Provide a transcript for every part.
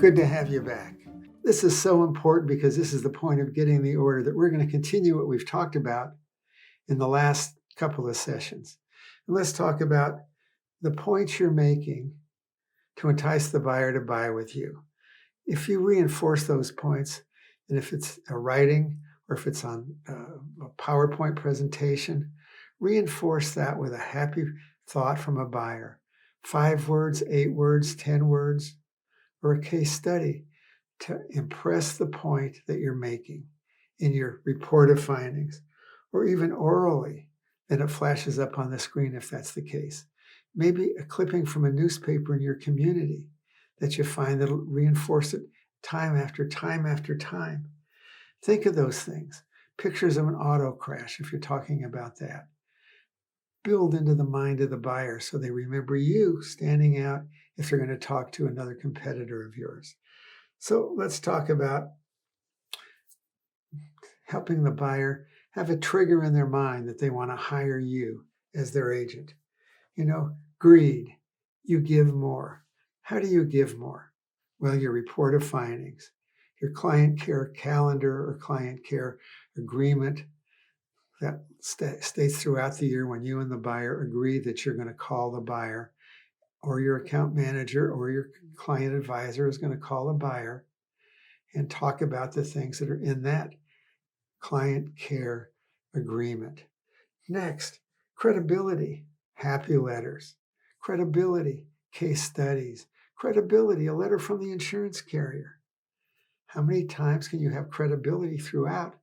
Good to have you back. This is so important because this is the point of getting the order that we're going to continue what we've talked about in the last couple of sessions. And let's talk about the points you're making to entice the buyer to buy with you. If you reinforce those points, and if it's a writing or if it's on a PowerPoint presentation, reinforce that with a happy thought from a buyer. 5 words, 8 words, 10 words, or a case study to impress the point that you're making in your report of findings, or even orally, then it flashes up on the screen if that's the case. Maybe a clipping from a newspaper in your community that you find that'll reinforce it time after time after time. Think of those things. Pictures of an auto crash, if you're talking about that. Build into the mind of the buyer so they remember you standing out if they're going to talk to another competitor of yours. So let's talk about helping the buyer have a trigger in their mind that they want to hire you as their agent. Greed. You give more. How do you give more? Well, your report of findings, your client care calendar or client care agreement that states throughout the year when you and the buyer agree that you're going to call the buyer, or your account manager or your client advisor is going to call the buyer and talk about the things that are in that client care agreement. Next, credibility, happy letters, credibility, case studies, credibility, a letter from the insurance carrier. How many times can you have credibility throughout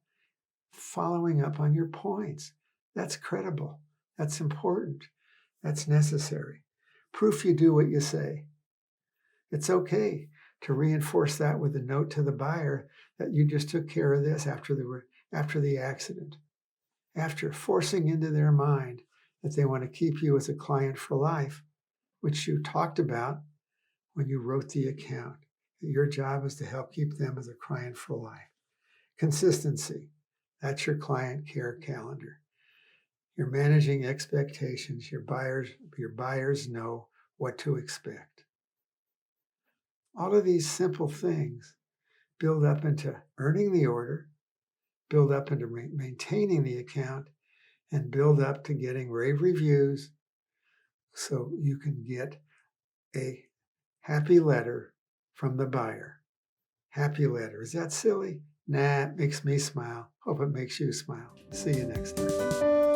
following up on your points? That's credible. That's important. That's necessary. Proof you do what you say. It's okay to reinforce that with a note to the buyer that you just took care of this after the accident. After forcing into their mind that they want to keep you as a client for life, which you talked about when you wrote the account. Your job is to help keep them as a client for life. Consistency. That's your client care calendar. You're managing expectations. Your buyers know what to expect. All of these simple things build up into earning the order, build up into maintaining the account, and build up to getting rave reviews so you can get a happy letter from the buyer. Happy letter. Is that silly? Nah, it makes me smile. Hope it makes you smile. See you next time.